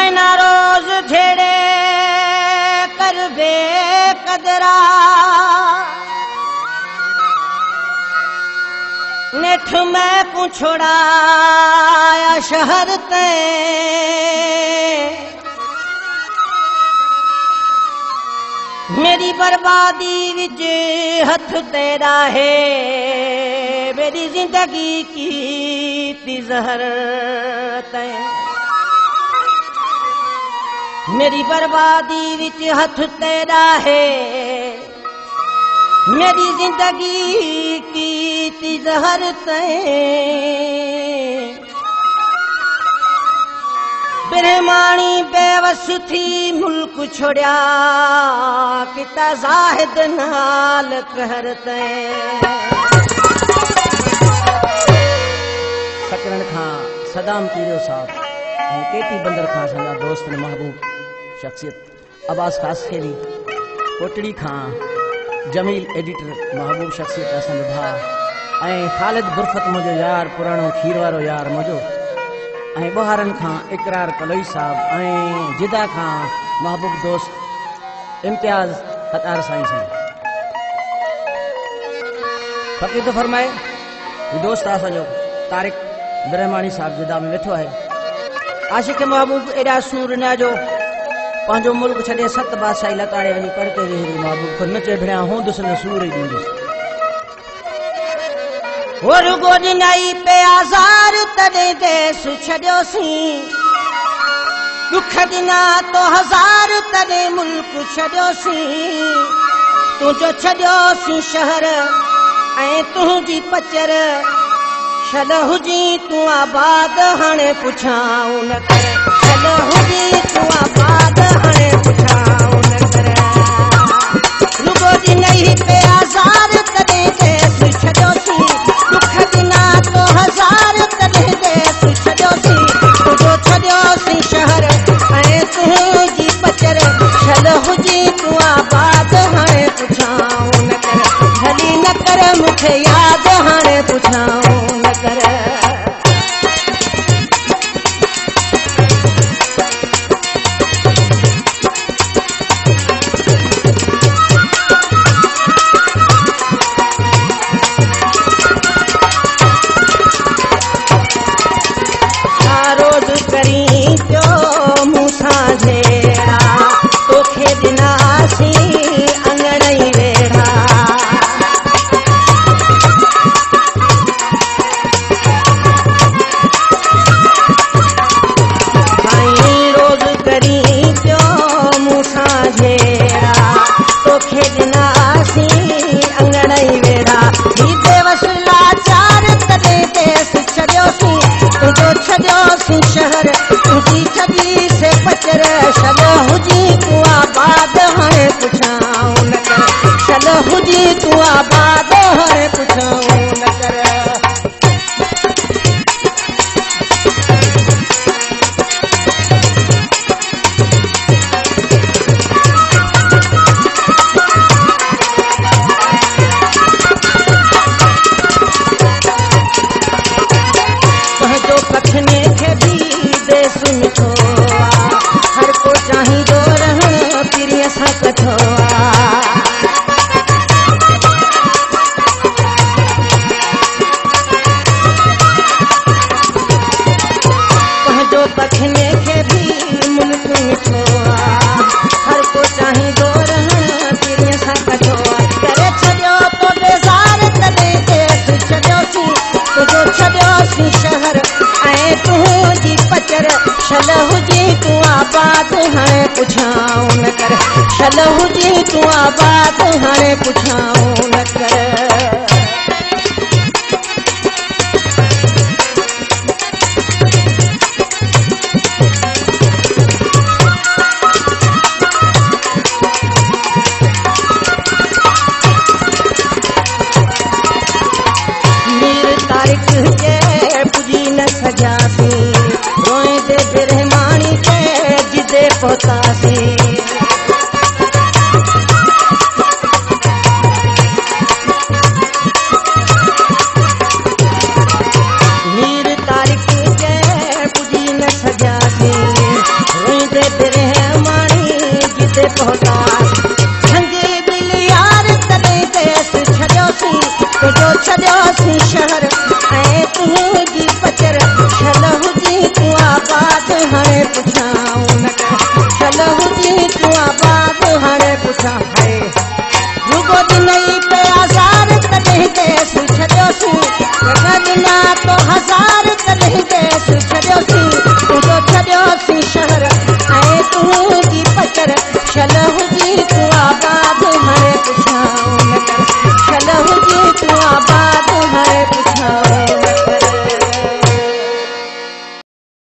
नैना रोज झेड़े कर बेकदरा नेठ मैं को छोड़ाया शहर ते मेरी बर्बादी विच हथ तेरा है मेरी जिंदगी की जहर ते मेरी बर्बादी विच हथ तेरा है मेरी जिंदगी की जहर ते ब्रह्माणी बेवस थी मुल्क छोड़िया किता जाहिद नाल कहर ते सचरण खां सदाम पीरियो साहब केटी बंदर खां संगा दोस्त ने महबूब शख्सियत अब्बास खास खेली कोटड़ी खां जमील एडिटर महबूब शख्सियत असन भा ऐं खालिद गुरफत मुझो यार पुराणो खीर वारो यार मुझो ऐं बहारन खां इकरार कलोई साहब ऐं जिदा खां महबूब दोस्त इम्तियाज हतार साईं साईं फकीर तो फरमाए ये दोस्त असांजो तारिक ब्रह्माणी साहब जिदा में वेठो है आशिक महबूब एडा सूर न जो पांजो मुल्क छड़े 7 बादशाही लताड़े वही करके वेही महबूब को नचे भिड़ा होंदुस न सूर ही दींदुस और गोद नई पे आजार तने देश छड़ियो सी दुख दिना तो हजार तने मुल्क छड़ियो सी तू जो छड़ियो सी शहर ऐं तुझी पचर छल हुजी तू आबाद हाणे पुछाऊं न कर छल हुजी तू आबाद हाणे पुछाऊं न कर रुगो दी नहीं पे आजार तने देश छड़ियो सी दुख दिना तो हजार तने देश छड़ियो सी तुझो छड़ियो सी शहर ऐं तुझी पचर छल हुजी तू आबाद हाणे पुछाऊं न कर भली न कर मूंखे याद हाणे पुछाऊं न कर शहर तुझी छड़ी से पचर शल हुजी तू आबाद हाणे पुछाऊं न कर शल हुजी तू आबाद हाणे पुछाऊं न कर हर को चाही दो रहन प्रिय सा कछोआ जो पखने के भी मुल्क मिठोआ हर को चाही दो रहन प्रिय सा कछोआ करे छड़ियो तो बेजार तले देश छड़ियो सी तुझो छड़ियो सी शहर ऐं तुझी पचर छल हुजी तू आबाद हाणे पुछाऊं न कर छल हुजी तू आबाद हाणे पुछाऊं न कर मीर तारिक के पुजी न सजासी रोए दे ब्रह्माणी के जिदे पोतासी हाणे पुछाऊं न चल हुजी तूं आबाद हाणे पुछां है रुगो दिनई पे आज़ार तॾहिं देस छॾियोसीं जॻह ॾिना तो हज़ार तॾहिं देस छॾियोसीं तुंहिंजो छॾियोसीं शहर ऐं तुंहिंजी पचर शल